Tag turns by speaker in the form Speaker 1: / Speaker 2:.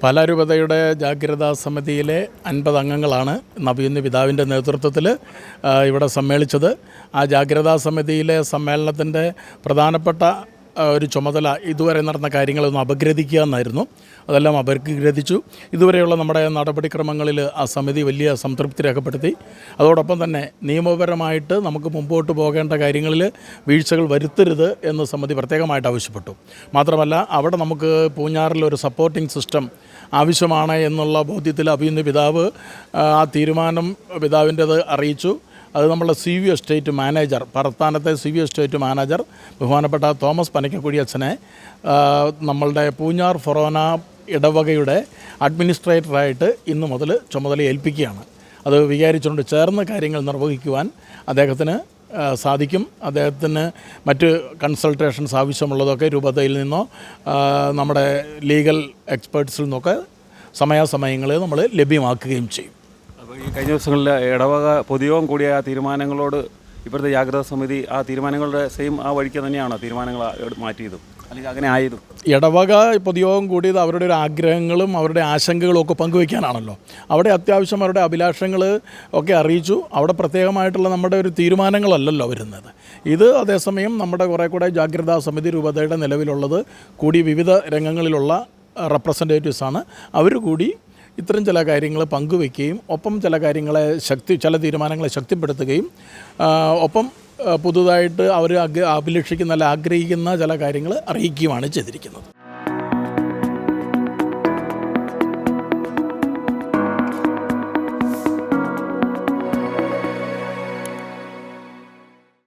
Speaker 1: പാലാരൂപതയുടെ ജാഗ്രതാ സമിതിയിലെ 50 അംഗങ്ങളാണ് നവീന പിതാവിൻ്റെ നേതൃത്വത്തിൽ ഇവിടെ സമ്മേളിച്ചത്. ആ ജാഗ്രതാ സമിതിയിലെ സമ്മേളനത്തിൻ്റെ പ്രധാനപ്പെട്ട ഒരു ചുമതല ഇതുവരെ നടന്ന കാര്യങ്ങളൊന്ന് അപഗ്രഥിക്കുക എന്നായിരുന്നു. അതെല്ലാം അപഗ്രഥിച്ചു. ഇതുവരെയുള്ള നമ്മുടെ നടപടിക്രമങ്ങളിൽ ആ സമിതി വലിയ സംതൃപ്തി രേഖപ്പെടുത്തി. അതോടൊപ്പം തന്നെ നിയമപരമായിട്ട് നമുക്ക് മുമ്പോട്ട് പോകേണ്ട കാര്യങ്ങളിൽ വീഴ്ചകൾ വരുത്തരുത് എന്ന് സമിതി പ്രത്യേകമായിട്ട് ആവശ്യപ്പെട്ടു. മാത്രമല്ല അവിടെ നമുക്ക് പൂഞ്ഞാറിലൊരു സപ്പോർട്ടിംഗ് സിസ്റ്റം ആവശ്യമാണ് എന്നുള്ള ബോധ്യത്തിൽ അഭിനന്ദ പിതാവ് ആ തീരുമാനം പിതാവിൻ്റേത് അറിയിച്ചു. അത് നമ്മളുടെ CV എസ്റ്റേറ്റ് മാനേജർ, പറത്താനത്തെ CV എസ്റ്റേറ്റ് മാനേജർ ബഹുമാനപ്പെട്ട തോമസ് പനക്കക്കുടി അച്ഛനെ നമ്മളുടെ പൂഞ്ഞാർ ഫൊറോന ഇടവകയുടെ അഡ്മിനിസ്ട്രേറ്ററായിട്ട് ഇന്നു മുതൽ ചുമതല ഏൽപ്പിക്കുകയാണ്. അത് വികാരിച്ചുകൊണ്ട് ചേർന്ന് കാര്യങ്ങൾ നിർവഹിക്കുവാൻ അദ്ദേഹത്തിന് സാധിക്കും. അദ്ദേഹത്തിന് മറ്റ് കൺസൾട്ടേഷൻസ് ആവശ്യമുള്ളതൊക്കെ രൂപതയിൽ നിന്നോ നമ്മുടെ ലീഗൽ എക്സ്പേർട്സിൽ നിന്നൊക്കെ സമയാസമയങ്ങളിൽ നമ്മൾ ലഭ്യമാക്കുകയും ചെയ്യും.
Speaker 2: അപ്പോൾ ഈ കഴിഞ്ഞ ദിവസങ്ങളിൽ ഇടവക പൊതുയോഗം കൂടിയ ആ തീരുമാനങ്ങളോട് ഇപ്പോഴത്തെ ജാഗ്രതാ സമിതി ആ തീരുമാനങ്ങളുടെ ആ വഴിക്ക് തന്നെയാണോ തീരുമാനങ്ങൾ മാറ്റിയതും അല്ലെങ്കിൽ അങ്ങനെ ആയതും?
Speaker 1: ഇടവക പൊതുയോഗം കൂടിയത് അവരുടെ ഒരു ആഗ്രഹങ്ങളും അവരുടെ ആശങ്കകളും ഒക്കെ പങ്കുവയ്ക്കാനാണല്ലോ. അവിടെ അത്യാവശ്യം അവരുടെ അഭിലാഷങ്ങൾ ഒക്കെ അറിയിച്ചു. അവിടെ പ്രത്യേകമായിട്ടുള്ള നമ്മുടെ ഒരു തീരുമാനങ്ങളല്ലല്ലോ വരുന്നത്. ഇത് അതേസമയം നമ്മുടെ കുറേ കൂടെ ജാഗ്രതാ സമിതി രൂപതയുടെ നിലവിലുള്ളത് കൂടി വിവിധ രംഗങ്ങളിലുള്ള റെപ്രസെൻറ്റേറ്റീവ്സാണ്. അവർ കൂടി ഇത്തരം ചില കാര്യങ്ങൾ പങ്കുവയ്ക്കുകയും ഒപ്പം ചില തീരുമാനങ്ങളെ ശക്തിപ്പെടുത്തുകയും ഒപ്പം പുതുതായിട്ട് അവർ അഭിലഷിക്കുന്ന ആഗ്രഹിക്കുന്ന ചില കാര്യങ്ങൾ അറിയിക്കുകയുമാണ് ചെയ്തിരിക്കുന്നത്.